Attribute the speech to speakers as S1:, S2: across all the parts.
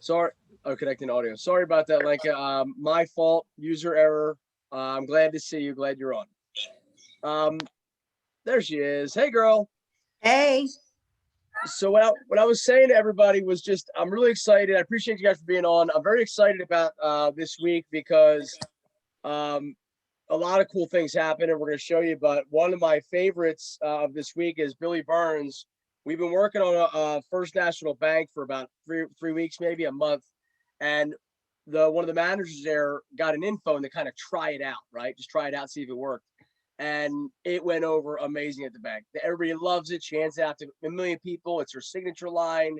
S1: Sorry. Oh, connecting audio. Sorry about that, Lenka. My fault. User error. I'm glad to see you. Glad you're on. Um, there she is. Hey, girl.
S2: Hey.
S1: So what I was saying to everybody was just I'm really excited. I appreciate you guys for being on. I'm very excited about this week because um, a lot of cool things happen, and we're going to show you. But one of my favorites of this week is Billy Burns. We've been working on a First National Bank for about three weeks, maybe a month, and the one of the managers there got an InPhone to kind of try it out, right? Just try it out, see if it worked, and it went over amazing at the bank. Everybody loves it. She hands it out to a million people. It's her signature line.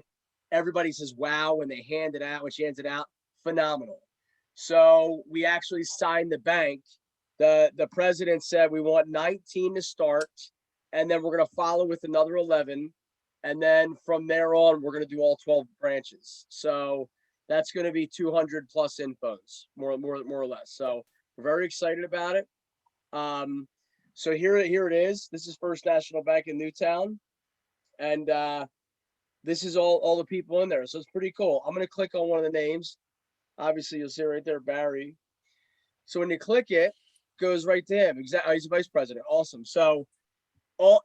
S1: Everybody says wow when they hand it out. When she hands it out, phenomenal. So we actually signed the bank. The president said we want 19 to start, and then we're going to follow with another 11, and then from there on we're going to do all 12 branches. So that's going to be 200 plus infos, more or less. So we're very excited about it. So here it is. This is First National Bank in Newtown, and this is all the people in there. So it's pretty cool. I'm going to click on one of the names. Obviously, you'll see right there, Barry. So when you click it, goes right to him. Exactly, he's a vice president. Awesome. So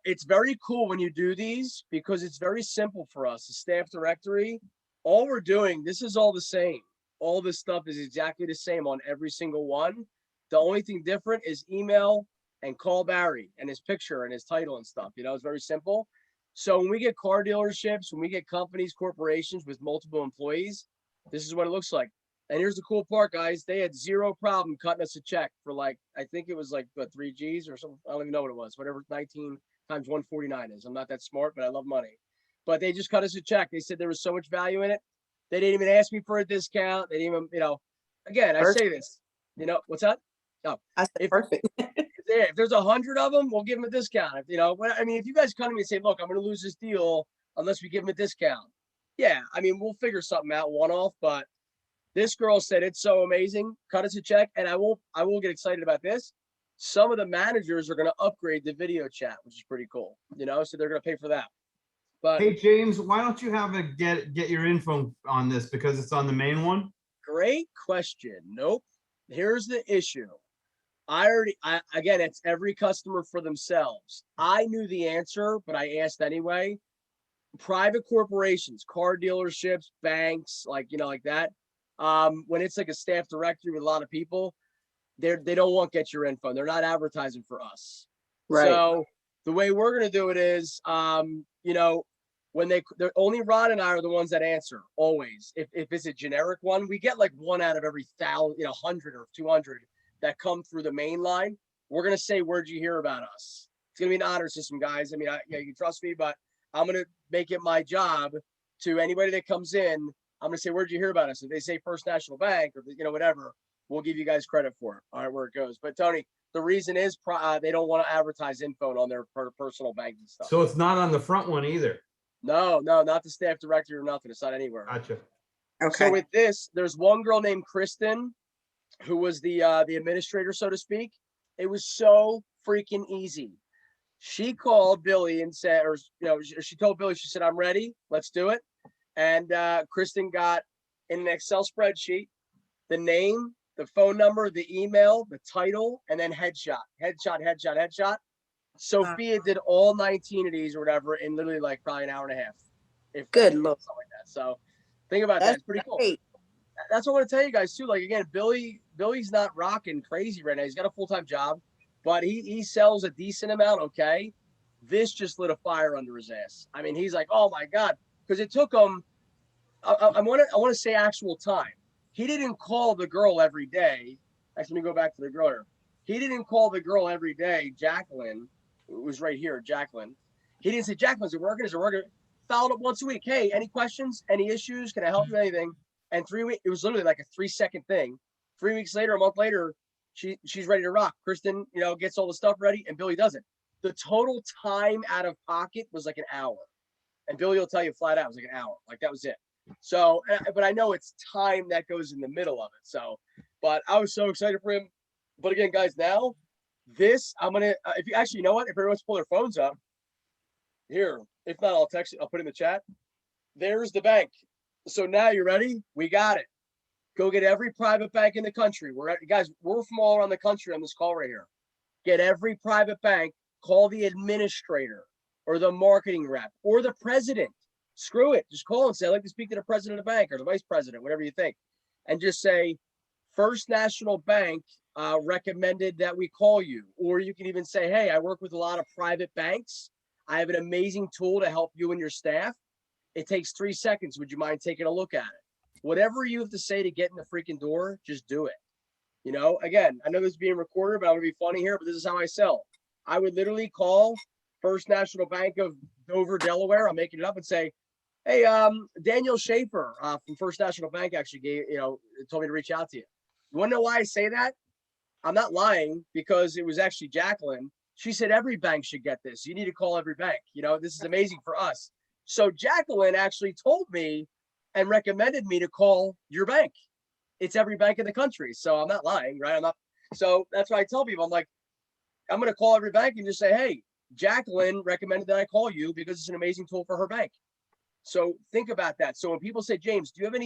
S1: it's very cool when you do these because it's very simple for us. The staff directory, all we're doing, this is all the same. All this stuff is exactly the same on every single one. The only thing different is email and call Barry and his picture and his title and stuff. It's very simple. So when we get car dealerships, when we get companies, corporations with multiple employees, this is what it looks like. And here's the cool part, guys. They had zero problem cutting us a check for I think it was 3 G's or something. I don't even know what it was. Whatever 19 times 149 is. I'm not that smart, but I love money. But they just cut us a check. They said there was so much value in it. They didn't even ask me for a discount. They didn't even, again, I say this, what's that?
S2: Oh, I said perfect.
S1: If there's 100 of them, we'll give them a discount. If you guys come to me and say, look, I'm going to lose this deal unless we give them a discount. Yeah, we'll figure something out one-off, but this girl said it's so amazing. Cut us a check, and I will get excited about this. Some of the managers are going to upgrade the video chat, which is pretty cool. So they're going to pay for that. But
S3: hey James, why don't you have a get your info on this because it's on the main one?
S1: Great question. Nope. Here's the issue. Again, it's every customer for themselves. I knew the answer, but I asked anyway. Private corporations, car dealerships, banks, like that. When it's like a staff directory with a lot of people, they don't want get your info. They're not advertising for us.
S2: Right.
S1: So the way we're gonna do it is, when they're only Ron and I are the ones that answer always. If it's a generic one, we get like one out of every 1,000, 100 or 200 that come through the main line. We're gonna say, where'd you hear about us? It's gonna be an honor system, guys. You can trust me, but I'm gonna make it my job to anybody that comes in. I'm going to say, where'd you hear about us? If they say First National Bank or, whatever, we'll give you guys credit for it. All right, where it goes. But Tony, the reason is they don't want to advertise info on their personal banking stuff.
S3: So it's not on the front one either.
S1: No, not the staff director or nothing. It's not anywhere.
S3: Gotcha.
S2: Okay.
S1: So with this, there's one girl named Kristen who was the administrator, so to speak. It was so freaking easy. She called Billy and said, she told Billy, she said, I'm ready. Let's do it. And Kristen got in an Excel spreadsheet the name, the phone number, the email, the title, and then headshot. Sophia did all 19 of these or whatever in literally probably an hour and a half.
S2: Good look.
S1: Something like that. So think about that. It's pretty cool. That's what I want to tell you guys too. Again, Billy's not rocking crazy right now. He's got a full-time job, but he sells a decent amount. Okay. This just lit a fire under his ass. He's like, oh my God. Because it took him, I want to say actual time. He didn't call the girl every day. Actually, let me go back to the girl here. He didn't call the girl every day, Jacqueline. It was right here, Jacqueline. He didn't say, Jacqueline, is it working? Followed up once a week. Hey, any questions? Any issues? Can I help you with anything? And 3 weeks, it was literally like a 3-second thing. 3 weeks later, a month later, she's ready to rock. Kristen, gets all the stuff ready, and Billy does it. The total time out of pocket was like an hour. And Billy will tell you flat out, it was like an hour. That was it. So, but I know it's time that goes in the middle of it. So, but I was so excited for him. But again, guys, now this, I'm going to, if you actually, if everyone wants to pull their phones up here, if not, I'll text it. I'll put it in the chat. There's the bank. So now you ready? We got it. Go get every private bank in the country. Guys, we're from all around the country on this call right here. Get every private bank, call the administrator or the marketing rep or the president. Screw it. Just call and say, I'd like to speak to the president of the bank or the vice president, whatever you think. And just say, First National Bank recommended that we call you. Or you can even say, hey, I work with a lot of private banks. I have an amazing tool to help you and your staff. It takes 3 seconds. Would you mind taking a look at it? Whatever you have to say to get in the freaking door, just do it. You know, again, I know this is being recorded, but I'm gonna be funny here, but this is how I sell. I would literally call First National Bank of Dover, Delaware. I'm making it up and say, hey, Daniel Schaefer from First National Bank actually told me to reach out to you. You wanna know why I say that? I'm not lying, because it was actually Jacqueline. She said every bank should get this. You need to call every bank. You know, this is amazing for us. So Jacqueline actually told me and recommended me to call your bank. It's every bank in the country. So I'm not lying, right? So that's why I tell people, I'm like, I'm going to call every bank and just say, hey, Jacqueline recommended that I call you because it's an amazing tool for her bank. So think about that. So when people say, James, do you have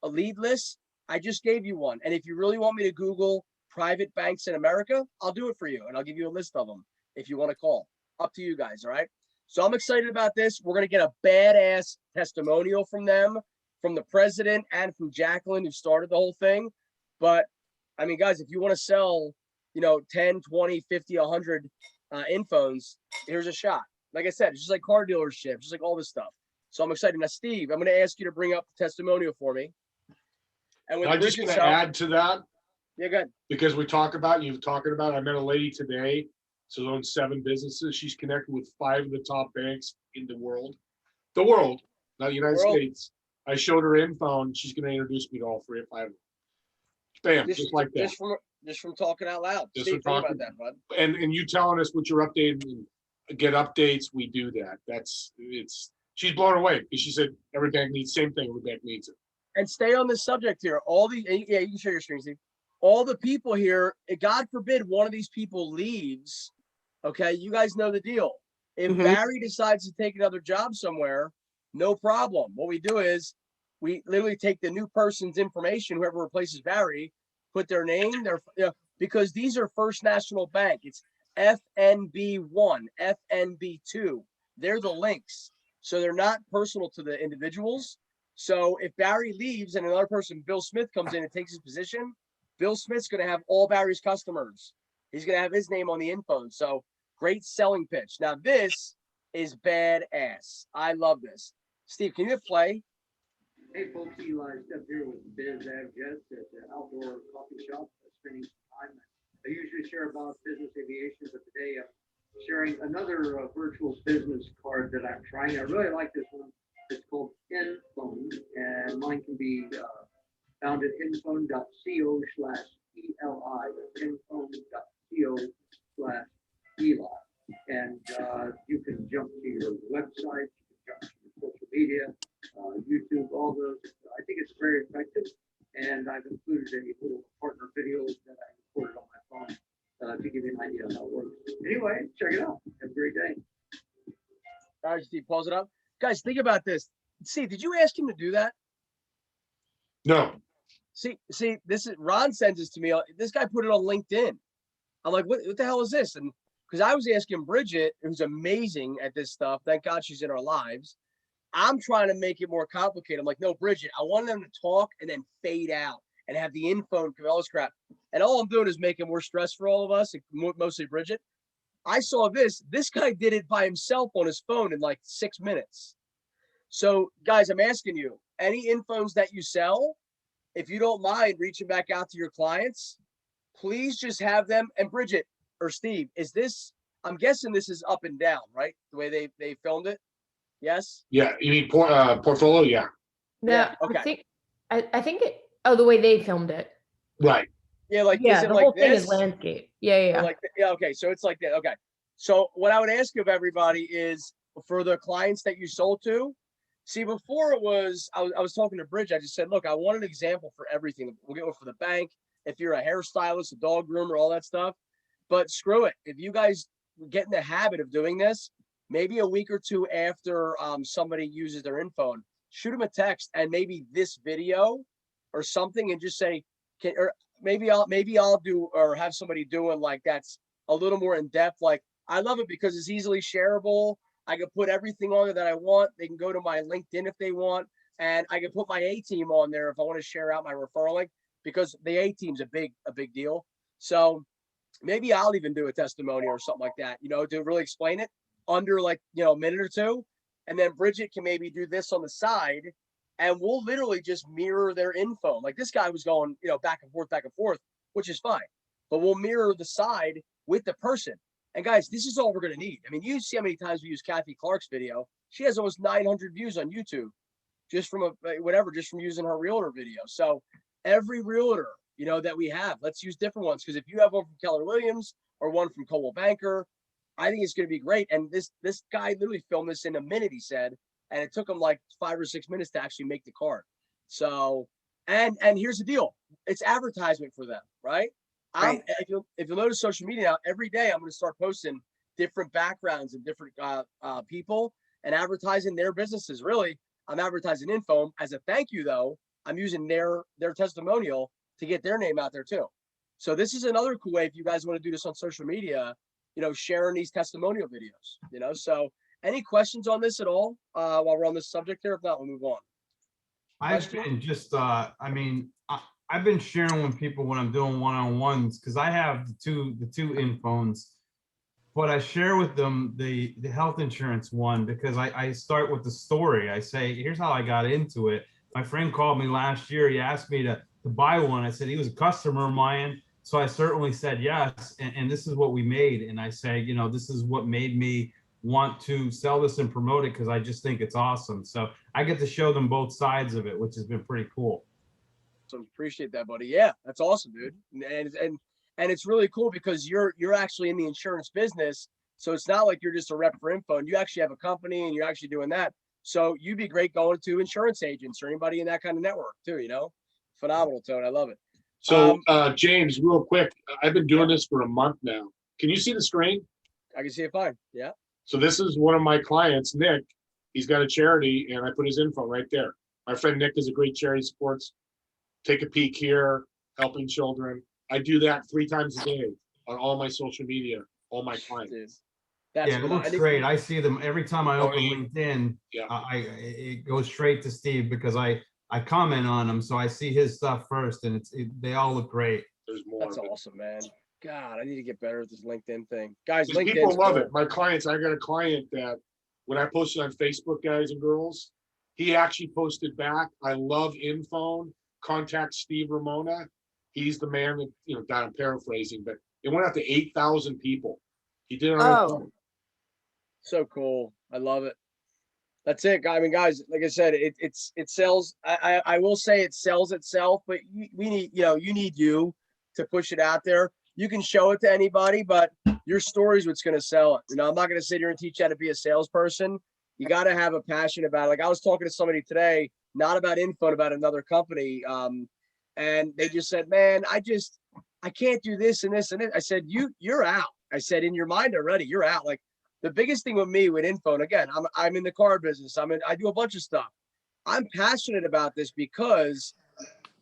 S1: a lead list? I just gave you one. And if you really want me to Google private banks in America, I'll do it for you. And I'll give you a list of them if you want to call. Up to you guys. All right. So I'm excited about this. We're going to get a badass testimonial from them, from the president and from Jacqueline, who started the whole thing. But I mean, guys, if you want to sell, 10, 20, 50, 100 InPhones, here's a shot. Like I said, it's just like car dealerships, just like all this stuff. So I'm excited. Now, Steve, I'm going to ask you to bring up the testimonial for me. And with
S4: I'm just going to add to that.
S1: Yeah, good.
S4: Because you've talking about, I met a lady today. So owns 7 businesses. She's connected with 5 of the top banks in the world. The world, not the United States. I showed her InPhone. She's going to introduce me to all 3 or 5 of them. Bam, just like that.
S1: Just from talking out loud.
S4: Just
S1: Steve,
S4: from
S1: think
S4: talking,
S1: about that, bud.
S4: And you telling us what you're updating and get updates, we do that. She's blown away because she said every bank needs the same thing. Every bank needs it.
S1: And stay on this subject here. Yeah, you can share your screen, Steve. All the people here, God forbid one of these people leaves. Okay, you guys know the deal. If Barry decides to take another job somewhere, no problem. What we do is we literally take the new person's information, whoever replaces Barry, put their name, because these are First National Bank. It's FNB1, FNB2. They're the links. So they're not personal to the individuals. So if Barry leaves and another person, Bill Smith, comes in and takes his position, Bill Smith's going to have all Barry's customers. He's going to have his name on the InPhone. So great selling pitch. Now this is badass. I love this. Steve, can you hit play?
S5: Hey folks, Eli Step here with Biz Ag Jets at the outdoor coffee shop, spending time. I usually share about business aviation, but today I'm sharing another virtual business card that I'm trying. I really like this one. It's called InPhone, and mine can be found at inphone.co/ELI. inphone.co/ELI. And you can jump to your website, you can jump to your social media, YouTube, all those. I think it's very effective. And I've included a little partner video that I recorded on my phone to give you an idea of how it works. Anyway, check it out. Have a great day.
S1: All right, Steve, pause it up. Guys, think about this. Steve, did you ask him to do that?
S4: No.
S1: See, this is Ron sends this to me. This guy put it on LinkedIn. I'm like, what the hell is this? And because I was asking Bridget, who's amazing at this stuff. Thank God she's in our lives. I'm trying to make it more complicated. I'm like, no, Bridget, I want them to talk and then fade out and have the info and all this crap. And all I'm doing is making more stress for all of us, mostly Bridget. I saw this. This guy did it by himself on his phone in like 6 minutes. So, guys, I'm asking you, any InPhones that you sell, if you don't mind reaching back out to your clients, please just have them. And Bridget or Steve, is this, I'm guessing this is up and down, right? The way they filmed it? Yes?
S4: Yeah, you mean portfolio? Yeah.
S6: No,
S1: Yeah, okay.
S6: I think it, the way they filmed it.
S4: Right.
S1: Yeah, like,
S6: Yeah,
S1: is it
S6: the
S1: like
S6: whole thing
S1: this?
S6: is landscape. Yeah.
S1: Okay, so it's like that. Okay. So what I would ask of everybody is, for the clients that you sold to, see, before it was, I was talking to Bridge, I just said, look, I want an example for everything. We'll get one for the bank, if you're a hairstylist, a dog groomer, all that stuff. But screw it. If you guys get in the habit of doing this, maybe a week or two after somebody uses their InPhone, shoot them a text and maybe this video or something, and just say, or maybe I'll do, or have somebody doing like that's a little more in depth. Like, I love it because it's easily shareable. I can put everything on there that I want. They can go to my LinkedIn if they want, and I can put my A team on there if I want to share out my referral link, because the A team's a big deal. So maybe I'll even do a testimony or something like that, to really explain it under like, a minute or two. And then Bridget can maybe do this on the side, and we'll literally just mirror their info. Like this guy was going, back and forth, which is fine, but we'll mirror the side with the person. And guys, this is all we're going to need. I mean, you see how many times we use Kathy Clark's video. She has almost 900 views on YouTube just from just from using her realtor video. So every realtor, that we have, let's use different ones. Because if you have one from Keller Williams or one from Coldwell Banker, I think it's going to be great. And this guy literally filmed this in a minute, he said, and it took him like 5 or 6 minutes to actually make the card. So, and here's the deal. It's advertisement for them, right?
S2: Right.
S1: If you'll notice social media now, every day I'm going to start posting different backgrounds and different people and advertising their businesses. Really, I'm advertising InPhone. As a thank you, though, I'm using their testimonial to get their name out there too. So this is another cool way if you guys want to do this on social media, sharing these testimonial videos. So any questions on this at all while we're on this subject here? If not, we'll move on.
S3: I've been just, I've been sharing with people when I'm doing one-on-ones, because I have the two InPhones, but I share with them the health insurance one, because I start with the story. I say, here's how I got into it. My friend called me last year. He asked me to buy one. I said he was a customer of mine. So I certainly said yes. And this is what we made. And I say, this is what made me want to sell this and promote it, because I just think it's awesome. So I get to show them both sides of it, which has been pretty cool.
S1: So appreciate that, buddy. Yeah, that's awesome, dude. And it's really cool because you're actually in the insurance business. So it's not like you're just a rep for info, and you actually have a company and you're actually doing that. So you'd be great going to insurance agents or anybody in that kind of network too, Phenomenal, Tone. I love it.
S4: So, James, real quick, I've been doing this for a month now. Can you see the screen?
S1: I can see it fine. Yeah.
S4: So this is one of my clients, Nick. He's got a charity, and I put his info right there. My friend Nick is a great charity, supports Take a Peek Here, helping children. I do that 3 times a day on all my social media, all my clients.
S1: Dude,
S3: Yeah, it looks great. I see them every time I open LinkedIn.
S4: Yeah.
S3: It goes straight to Steve, because I comment on them, so I see his stuff first, and they all look great.
S4: There's more.
S1: That's awesome, man. God, I need to get better at this LinkedIn thing, guys.
S4: People love it. My clients. I got a client that when I posted on Facebook, guys and girls, he actually posted back. I love InPhone. Contact Steve Ramona. He's the man that, God, I'm paraphrasing, but it went out to 8,000 people. He did it on his phone.
S1: So cool. I love it. That's it. I mean, guys, like I said, it sells. I will say it sells itself, but we need, you need you to push it out there. You can show it to anybody, but your story is what's going to sell it. I'm not going to sit here and teach you how to be a salesperson. You got to have a passion about it. Like I was talking to somebody today, not about InPhone, about another company. And they just said, man, I can't do this and this and this. I said, you're out. I said, in your mind already, you're out. Like the biggest thing with me with InPhone, again, I'm in the car business. I do a bunch of stuff. I'm passionate about this because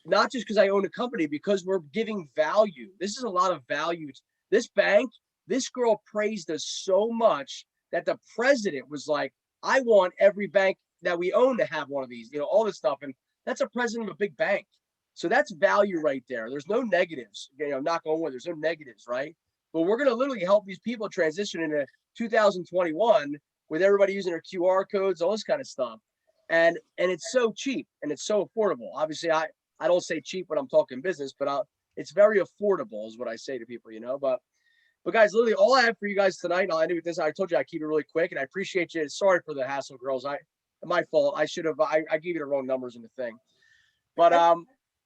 S1: not just because I own a company, because we're giving value. This is a lot of value. This bank, this girl praised us so much that the president was like, I want every bank that we own to have one of these, all this stuff. And that's a president of a big bank. So that's value right there. There's no negatives, knock on wood, there's no negatives, right? But we're going to literally help these people transition into 2021 with everybody using their QR codes, all this kind of stuff. And it's so cheap and it's so affordable. Obviously, I don't say cheap when I'm talking business, but it's very affordable is what I say to people, But guys, literally all I have for you guys tonight, and I knew this, I told you I keep it really quick, and I appreciate you. Sorry for the hassle, girls. My fault. I should have. I gave you the wrong numbers in the thing. But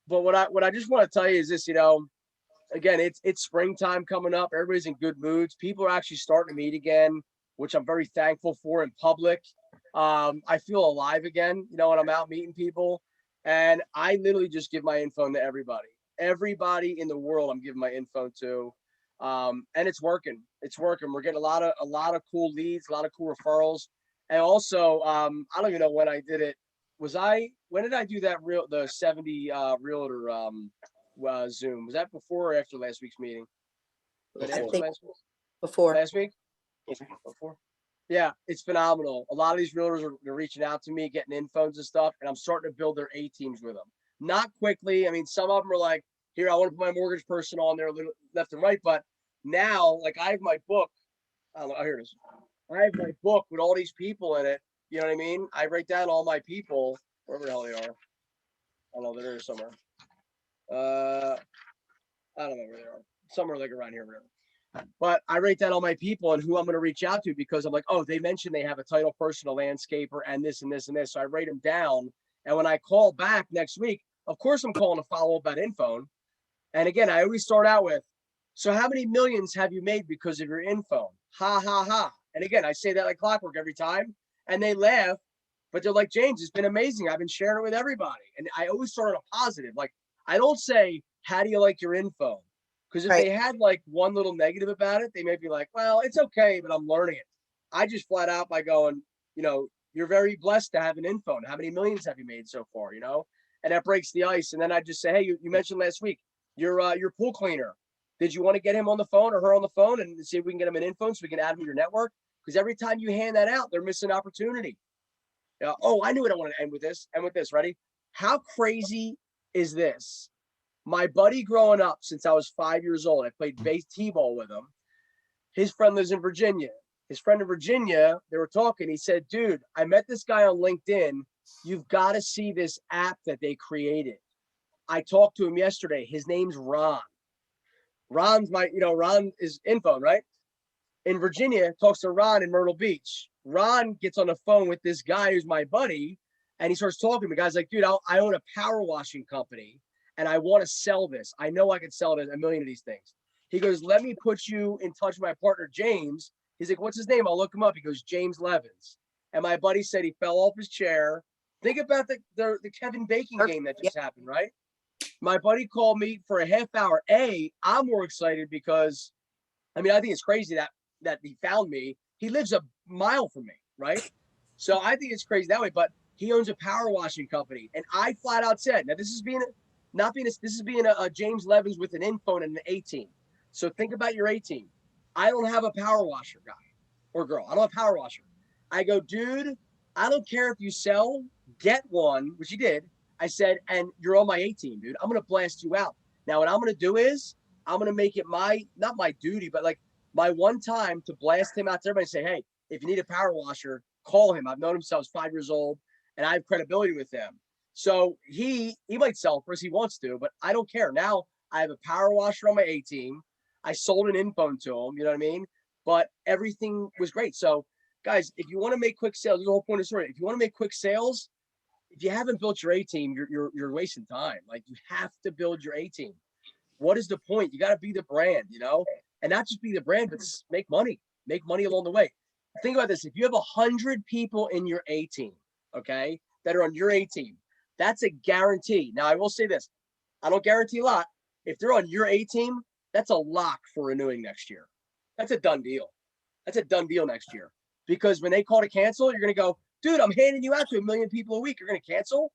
S1: what I just want to tell you is this. Again, it's springtime coming up. Everybody's in good moods. People are actually starting to meet again, which I'm very thankful for in public. I feel alive again. When I'm out meeting people, and I literally just give my info to everybody. Everybody in the world, I'm giving my info to. And it's working. We're getting a lot of cool leads, a lot of cool referrals. And also, I don't even know when I did it. when did I do the 70 realtor Zoom? Was that before or after last week's meeting? Was that
S2: I
S1: after
S2: think
S1: last week?
S2: before.
S1: Last week? Before? Yeah, it's phenomenal. A lot of these realtors they're reaching out to me, getting in phones and stuff, and I'm starting to build their A teams with them. Not quickly. I mean, some of them are like, here, I want to put my mortgage person on there, left and right. But now, like, I have my book. Oh, here it is. I have my book with all these people in it. You know what I mean? I write down all my people, wherever the hell they are. I don't know, they're there somewhere. I don't know where they are. Somewhere like around here, whatever. But I write down all my people and who I'm going to reach out to because I'm like, oh, they mentioned they have a title person, a landscaper, and this and this and this. So I write them down. And when I call back next week, of course, I'm calling to follow up at InPhone. And again, I always start out with, so how many millions have you made because of your InPhone? Ha, ha, ha. And again, I say that like clockwork every time. And they laugh, but they're like, James, it's been amazing. I've been sharing it with everybody. And I always start on a positive. Like, I don't say, how do you like your InPhone? Because if
S2: Right.
S1: they had like one little negative about it, they may be like, well, it's okay, but I'm learning it. I just flat out by going, you're very blessed to have an InPhone. How many millions have you made so far, And that breaks the ice. And then I just say, hey, you mentioned last week, your pool cleaner. Did you want to get him on the phone or her on the phone and see if we can get him an InPhone so we can add him to your network? Because every time you hand that out, they're missing opportunity. I knew what I wanted to end with this. End with this. Ready? How crazy is this? My buddy growing up since I was 5 years old, I played base t-ball with him. His friend lives in Virginia. His friend in Virginia, they were talking. He said, dude, I met this guy on LinkedIn. You've got to see this app that they created. I talked to him yesterday. His name's Ron. Ron is InPhone, right? In Virginia, talks to Ron in Myrtle Beach. Ron gets on the phone with this guy who's my buddy, and he starts talking to me. The guy's like, dude, I own a power washing company, and I want to sell this. I know I could sell it a million of these things. He goes, let me put you in touch with my partner, James. He's like, what's his name? I'll look him up. He goes, James Levins. And my buddy said he fell off his chair. Think about the Kevin Bacon game that just happened, right? My buddy called me for a half hour. I'm more excited because, I think it's crazy that he found me. He lives a mile from me, right? So I think it's crazy that way, but he owns a power washing company. And I flat out said, now this is being a James Levins with an InPhone and an A team. So think about your A team. I don't have a power washer guy or girl. I don't have a power washer. I go, dude, I don't care if you sell, get one, which he did. I said, and you're on my A team, dude. I'm going to blast you out. Now, what I'm going to do is I'm going to make it not my duty, but like my one time to blast him out to everybody and say, hey, if you need a power washer, call him. I've known him since I was 5 years old and I have credibility with him. So he might sell for us. He wants to, but I don't care. Now I have a power washer on my A team. I sold an InPhone to him. You know what I mean? But everything was great. So guys, if you want to make quick sales, the whole point of the story, if you want to make quick sales, if you haven't built your A team, you're wasting time. Like you have to build your A team. What is the point? You got to be the brand, and not just be the brand, but make money along the way. Think about this. If you have 100 people in your A team, okay, that are on your A team, that's a guarantee. Now I will say this. I don't guarantee a lot. If they're on your A team, that's a lock for renewing next year. That's a done deal. That's a done deal next year. Because when they call to cancel, you're going to go, dude, I'm handing you out to 1 million people a week. You're going to cancel?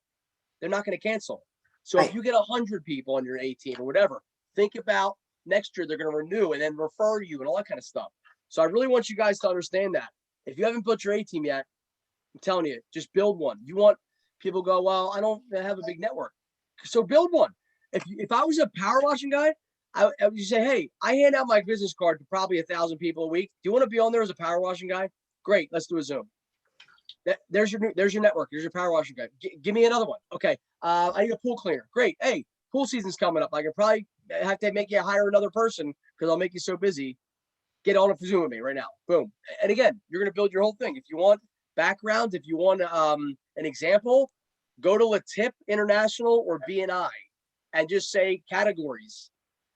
S1: They're not going to cancel. So if you get 100 people on your A team or whatever, think about next year they're going to renew and then refer you and all that kind of stuff. So I really want you guys to understand that. If you haven't built your A team yet, I'm telling you, just build one. You want people go, well, I don't have a big network. So build one. If I was a power washing guy, I would just say, hey, I hand out my business card to probably 1,000 people a week. Do you want to be on there as a power washing guy? Great, let's do a Zoom. There's your network. There's your power washing guy. Give me another one. Okay, I need a pool cleaner. Great. Hey, pool season's coming up. I could probably have to make you hire another person because I'll make you so busy. Get on a Zoom with me right now. Boom. And again, you're going to build your whole thing. If you want background, if you want an example, go to Latip International or BNI and just say categories.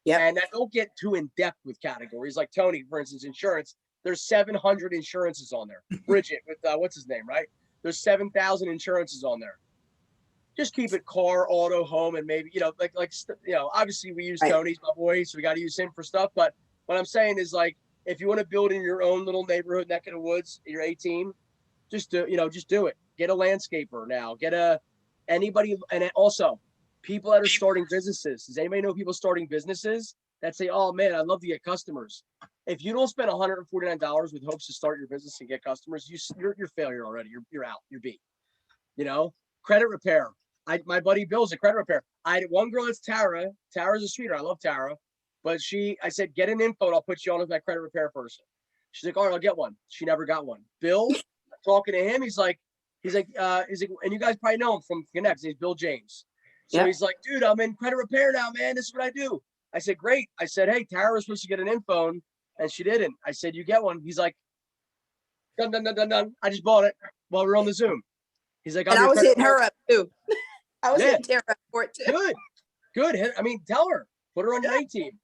S2: Yeah.
S1: And don't get too in depth with categories. Like Tony, for instance, insurance. There's 700 insurances on there. Bridget with what's his name, right? There's 7,000 insurances on there. Just keep it car, auto, home, and maybe obviously we use Tony's my boy, so we got to use him for stuff. But what I'm saying is like if you want to build in your own little neighborhood neck of the woods, your A team, just do it. get a landscaper now, anybody. And also people that are starting businesses. Does anybody know people starting businesses that say, oh man, I'd love to get customers? If you don't spend $149 with hopes to start your business and get customers, you're failure already. You're out. You're beat. You know, credit repair. My buddy Bill's a credit repair. I had one girl, it's Tara. Tara's a sweetheart. I love Tara. But I said, get an info and I'll put you on as my credit repair person. She's like, all right, I'll get one. She never got one. Bill, talking to him, he's like, and you guys probably know him from Connect. He's Bill James. So
S2: Yep.
S1: he's like, dude, I'm in credit repair now, man. This is what I do. I said, great. I said, hey, Tara was supposed to get an info and she didn't. I said, you get one. He's like, dun, dun, dun, dun, dun. I just bought it while we were on the Zoom. He's like,
S2: And I was hitting her up too. I was
S1: Yeah.
S2: hitting Tara up for it too.
S1: Good. I mean, tell her, put her on your A team.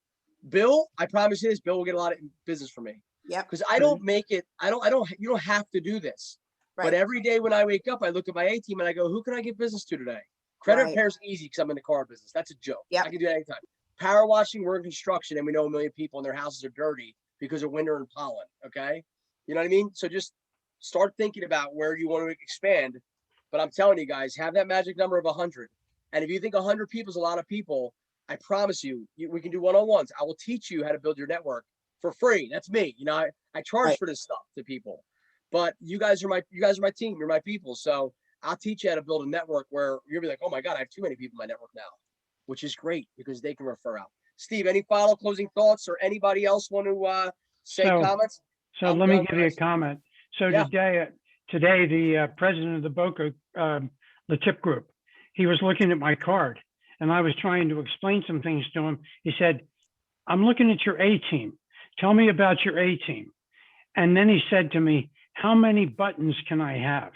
S1: Bill, I promise you this, Bill will get a lot of business from me.
S2: Yep.
S1: Because I don't make it, you don't have to do this.
S2: Right.
S1: But every day when I wake up, I look at my A team and I go, who can I give business to today? Credit
S2: Right.
S1: repair is easy because I'm in the car business. That's a joke.
S2: Yep.
S1: I can do that anytime. Power washing, we're in construction and we know a million people and their houses are dirty because of winter and pollen. Okay. You know what I mean? So just start thinking about where you want to expand. But I'm telling you guys, have that magic number of 100. And if you think 100 people is a lot of people, I promise you, we can do one-on-ones. I will teach you how to build your network for free. That's me. You know, I charge
S2: Right.
S1: for this stuff to people, but you guys are my team. You're my people. So I'll teach you how to build a network where you'll be like, oh my God, I have too many people in my network now, which is great because they can refer out. Steve, any final closing thoughts or anybody else want to say comments?
S7: So let me give you a comment. So
S1: Yeah.
S7: today, the president of the Boca, the tip group, he was looking at my card and I was trying to explain some things to him. He said, I'm looking at your A team. Tell me about your A team. And then he said to me, how many buttons can I have?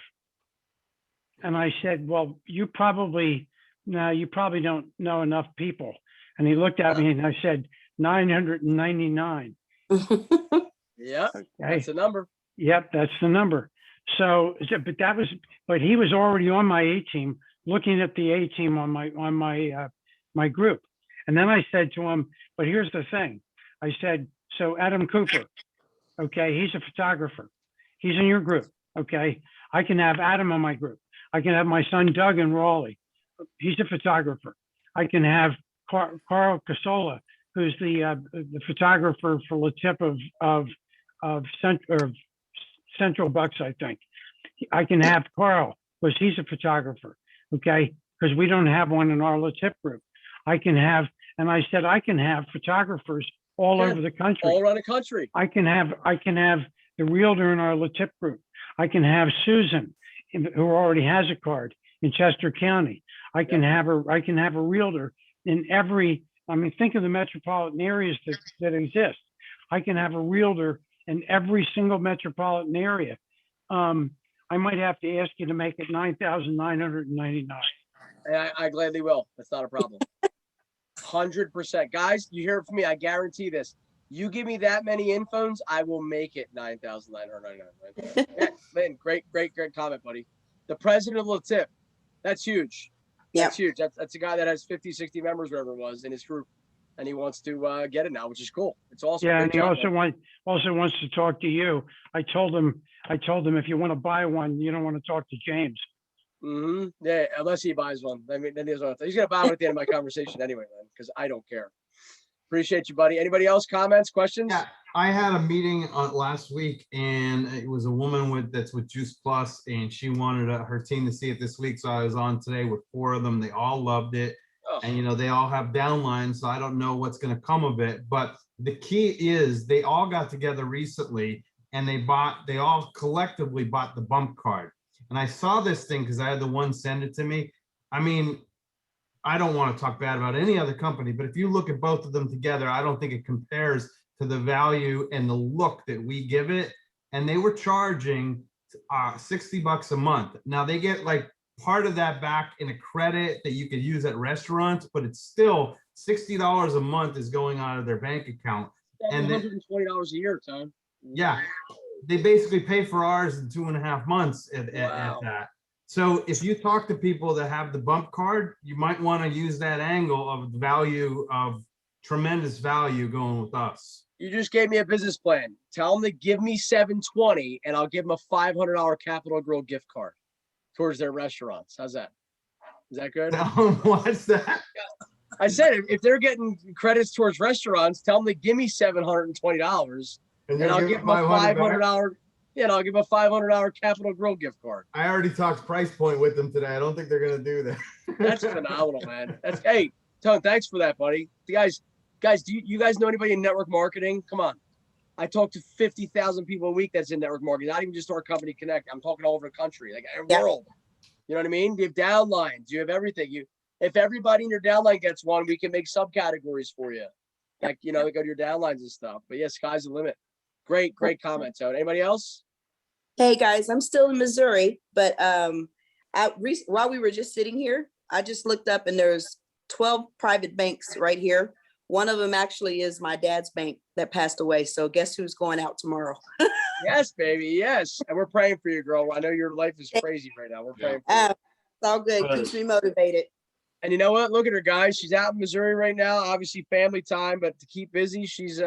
S7: And I said, well, you probably don't know enough people. And he looked at me and I said, 999.
S1: Yeah,
S7: Okay.
S1: that's a number.
S7: Yep, that's the number. So, but he was already on my A team, looking at the A team on my group. And then I said to him, but here's the thing. I said, so Adam Cooper, okay, he's a photographer. He's in your group, okay? I can have Adam on my group. I can have my son Doug in Raleigh. He's a photographer. I can have Carl Casola, who's the photographer for the tip of Central Bucks, I think. I can have Carl, because he's a photographer, okay? Because we don't have one in our tip group. I can have photographers all over the country.
S1: All around the country.
S7: I can have the realtor in our tip group. I can have Susan, who already has a card in Chester County. I can have a realtor in every, think of the metropolitan areas that exist. I can have a realtor in every single metropolitan area. I might have to ask you to make it 9,999.
S1: I gladly will. That's not a problem. 100%. Guys, you hear it from me. I guarantee this. You give me that many infos, I will make it 9,999. Yeah, Lynn, great comment, buddy. The president of Latip, that's huge. That's huge. That's a guy that has 50, 60 members, wherever it was, in his group. And he wants to get it now, which is cool. It's awesome.
S7: Yeah,
S1: Great
S7: and he
S1: job,
S7: also wants to talk to you. I told him if you want to buy one, you don't want to talk to James.
S1: Mm-hmm. Yeah, unless he buys one. I mean, then he's gonna buy one at the end of my conversation anyway, man, because I don't care. Appreciate you, buddy. Anybody else? Comments, questions?
S3: Yeah, I had a meeting last week, and it was a woman that's with Juice Plus, and she wanted her team to see it this week. So I was on today with 4 of them. They all loved it, and they all have downlines. So I don't know what's going to come of it. But the key is they all got together recently, and they all collectively bought the bump card. And I saw this thing because I had the one send it to me. I mean, I don't want to talk bad about any other company, but if you look at both of them together, I don't think it compares to the value and the look that we give it. And they were charging $60 a month. Now they get like part of that back in a credit that you could use at restaurants, but it's still $60 a month is going out of their bank account.
S1: And $120 a year, Tom.
S3: Yeah, they basically pay for ours in 2.5 months at that. So if you talk to people that have the bump card, you might want to use that angle of the value of tremendous value going with us.
S1: You just gave me a business plan. Tell them to give me $720 and I'll give them a $500 Capital Grill gift card. towards their restaurants. How's that? Is that good?
S3: What's that?
S1: I said, if they're getting credits towards restaurants, tell them to give me $720 and
S3: you'll
S1: I'll
S3: give
S1: give
S3: them
S1: them a
S3: $500 back?
S1: $500. Yeah, I'll give them a $500 Capital Grill gift card.
S3: I already talked price point with them today. I don't think they're gonna do that.
S1: That's phenomenal, man. Hey, Tone, thanks for that, buddy. The guys, do you guys know anybody in network marketing? Come on. I talk to 50,000 people a week that's in network marketing, not even just our company Connect. I'm talking all over the country, like the world. You know what I mean? You have downlines, you have everything. If everybody in your downline gets one, we can make subcategories for you. Like, they go to your downlines and stuff. But yeah, sky's the limit. Great comment, Tone. Anybody else?
S2: Hey guys, I'm still in Missouri, but while we were just sitting here, I just looked up and there's 12 private banks right here. One of them actually is my dad's bank that passed away. So guess who's going out tomorrow?
S1: Yes, baby. Yes. And we're praying for you, girl. I know your life is crazy right now. We're praying for you.
S2: It's all good. Keeps me motivated.
S1: And you know what? Look at her, guys. She's out in Missouri right now. Obviously, family time, but to keep busy, she's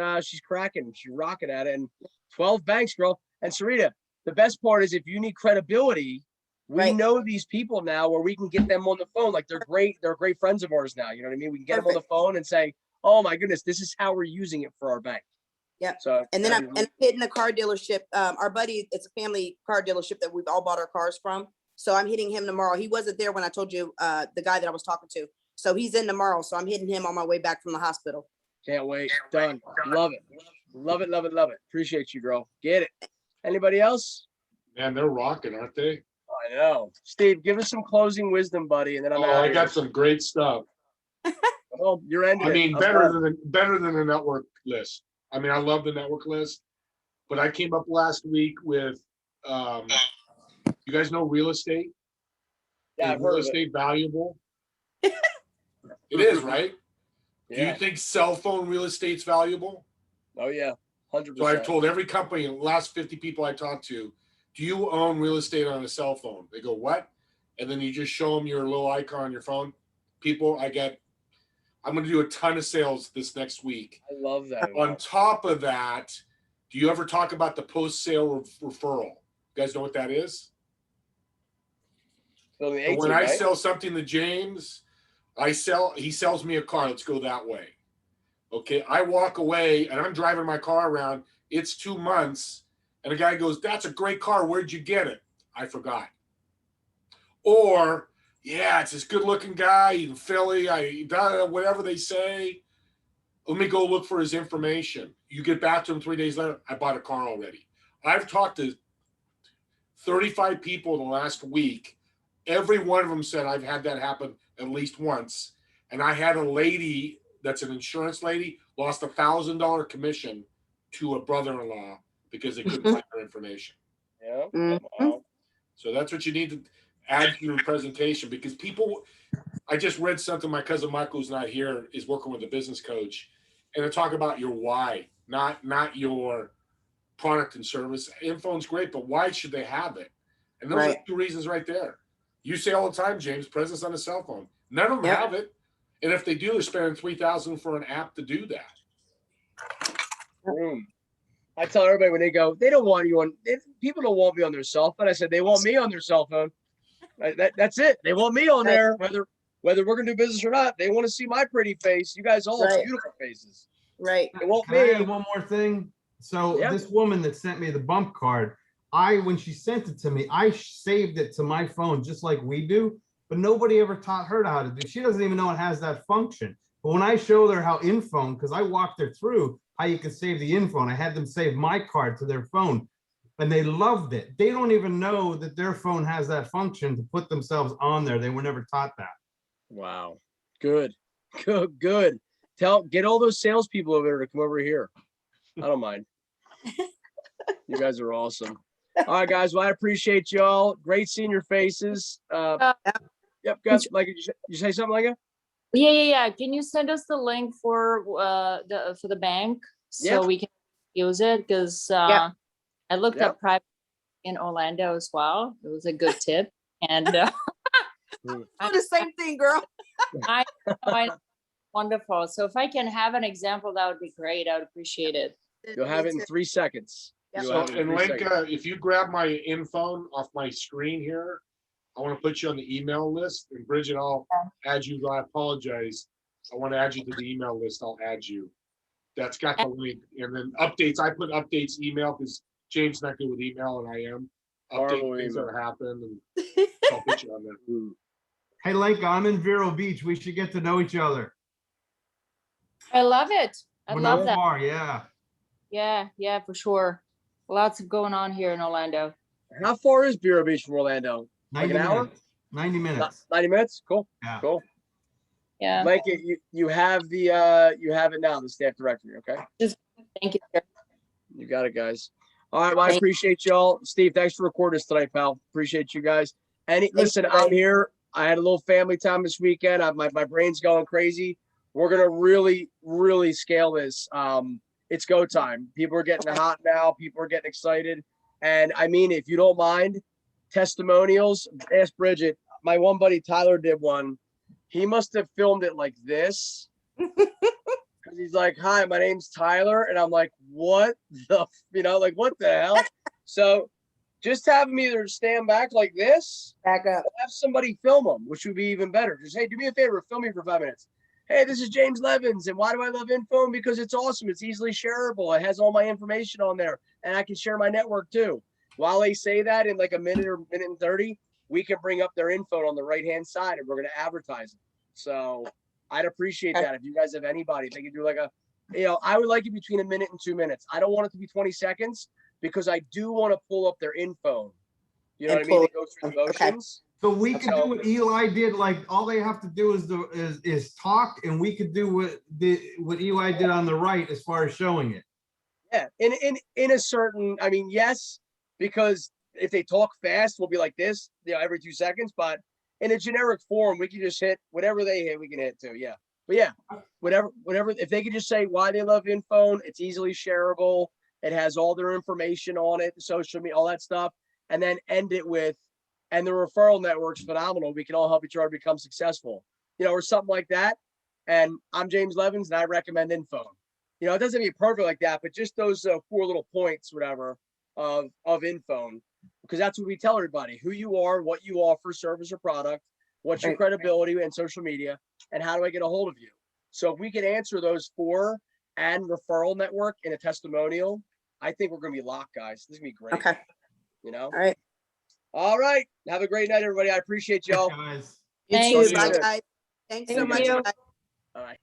S1: cracking. She's rocking at it. And 12 banks, girl. And Sarita, the best part is if you need credibility, we know these people now where we can get them on the phone. Like they're great friends of ours now. You know what I mean? We can get them on the phone and say, "Oh my goodness, this is how we're using it for our bank."
S2: Yeah.
S1: So
S2: and then I'm hitting a car dealership. Our buddy, it's a family car dealership that we've all bought our cars from. So I'm hitting him tomorrow. He wasn't there when I told you the guy that I was talking to. So he's in tomorrow. So I'm hitting him on my way back from the hospital.
S1: Can't wait. Done. Love it. Love it. Love it. Love it. Appreciate you, girl. Get it. Anybody else?
S4: Man, they're rocking, aren't they?
S1: I know. Steve, give us some closing wisdom, buddy, and then I'm out.
S4: I got some great stuff.
S1: Well, you're ending.
S4: I mean, better than the network list. I mean, I love the network list, but I came up last week with, you guys know real estate?
S1: Yeah,
S4: Is real estate valuable? It is, right?
S1: Yeah.
S4: Do you think cell phone real estate's valuable?
S1: Oh yeah, 100%.
S4: So I've told every company in the last 50 people I talked to, do you own real estate on a cell phone? They go, what? And then you just show them your little icon on your phone. People, I'm going to do a ton of sales this next week.
S1: I love that.
S4: On top of that, do you ever talk about the post-sale referral? You guys know what that is?
S1: So
S4: when I sell something to James, he sells me a car. Let's go that way. Okay, I walk away and I'm driving my car around. It's 2 months. And the guy goes, that's a great car. Where'd you get it? I forgot. Or, yeah, it's this good looking guy in Philly. Whatever they say. Let me go look for his information. You get back to him 3 days later. I bought a car already. I've talked to 35 people in the last week. Every one of them said I've had that happen at least once. And I had a lady that's an insurance lady lost $1,000 commission to a brother-in-law because they couldn't find their information.
S1: Yeah.
S2: Mhm.
S4: So that's what you need to add to your presentation, because people, I just read something, my cousin Michael, who's not here, is working with a business coach, and they're talking about your why, not your product and service. InPhone's great, but why should they have it? And those are 2 reasons right there. You say all the time, James, presence on a cell phone. None of them have it. And if they do, they're spending $3,000 for an app to do that.
S1: Boom. I tell everybody when they go, they don't want you on. People don't want me on their cell phone. I said they want me on their cell phone. That's it. They want me on there, whether we're gonna do business or not. They want to see my pretty face. You guys all have beautiful faces.
S2: Right.
S1: They want
S3: Can I
S1: me.
S3: add one more thing? So this woman that sent me the bump card, when she sent it to me, I saved it to my phone just like we do, but nobody ever taught her how to do. She doesn't even know it has that function. But when I showed her how InPhone, because I walked her through how you can save the InPhone, I had them save my card to their phone, and they loved it. They don't even know that their phone has that function to put themselves on there. They were never taught that. Wow.
S1: Good. Get all those salespeople over there to come over here. I don't mind. You guys are awesome. All right, guys. Well, I appreciate y'all. Great seeing your faces. Yep, guys. Like, you say something, like it?
S8: Yeah. Can you send us the link for the bank so we can use it? Because I looked up private in Orlando as well. It was a good tip, and
S2: do the same thing, girl.
S8: I wonderful. So if I can have an example, that would be great. I would appreciate it.
S1: You'll have it in 3 seconds.
S4: So, and Lenka, if you grab my InPhone off my screen here, I want to put you on the email list, and Bridget, I'll add you. I apologize. I want to add you to the email list. I'll add you. That's got the link. And then updates, I put updates email because James not good with email and I am.
S1: Horrible
S4: Update things that
S1: email.
S4: happen, and I'll put you on there.
S3: Hey, Lenka, I'm in Vero Beach. We should get to know each other.
S8: I love it. I
S3: We're
S8: love
S3: not
S8: that.
S3: far, yeah.
S8: Yeah, for sure. Lots of going on here in Orlando.
S1: How far is Vero Beach from Orlando? Like
S3: 90
S1: an hour?
S3: minutes. 90 minutes.
S1: 90 minutes? Cool.
S3: Yeah.
S1: Cool.
S8: Yeah.
S1: Like you have you have it now, the staff directory, okay?
S8: Thank you, sir.
S1: You got it, guys. All right, well, I
S8: Thank-
S1: appreciate y'all. Steve, thanks for recording this tonight, pal. Appreciate you guys. And listen,
S2: you,
S1: I'm
S2: buddy.
S1: here. I had a little family time this weekend. My brain's going crazy. We're gonna really scale this. It's go time. People are getting hot now. People are getting excited. And I mean, if you don't mind, testimonials, ask Bridget. My one buddy Tyler did one. He must have filmed it like this. Because he's like, hi, my name's Tyler. And I'm like, what the, like, what the hell? So just have him either stand back like this,
S2: Back up.
S1: or have somebody film him, which would be even better. Just, hey, do me a favor, film me for 5 minutes. Hey, this is James Levins. And why do I love InPhone? Because it's awesome. It's easily shareable. It has all my information on there. And I can share my network too. While they say that in like a minute or minute and 30, we can bring up their info on the right-hand side and we're going to advertise it. So I'd appreciate that if you guys have anybody. If they could do like I would like it between a minute and 2 minutes. I don't want it to be 20 seconds because I do want to pull up their info. You know what I mean? They go through the motions.
S3: So we could do what Eli did. Like all they have to do is talk, and we could do what Eli did on the right as far as showing it.
S1: Yeah, in a certain, I mean, yes, because if they talk fast, we'll be like this, every 2 seconds. But in a generic form, we can just hit whatever they hit, we can hit too. Yeah, but yeah, whatever. If they could just say why they love InPhone, it's easily shareable. It has all their information on it, social media, all that stuff, and then end it with, and the referral network's phenomenal. We can all help each other become successful, or something like that. And I'm James Levins, and I recommend InPhone. It doesn't have to be perfect like that, but just those 4 little points, whatever, of InPhone, because that's what we tell everybody: who you are, what you offer, service or product, what's your credibility in social media, and how do I get a hold of you? So if we can answer those 4 and referral network in a testimonial, I think we're going to be locked, guys. This is going to be great.
S2: Okay.
S1: All
S2: right.
S1: All right. Have a great night, everybody. I appreciate y'all.
S3: Guys.
S2: You
S8: Thank
S2: too.
S1: you.
S2: Bye, guys. Thanks so
S8: Thank
S2: much.
S8: you.
S2: Bye.
S1: All right.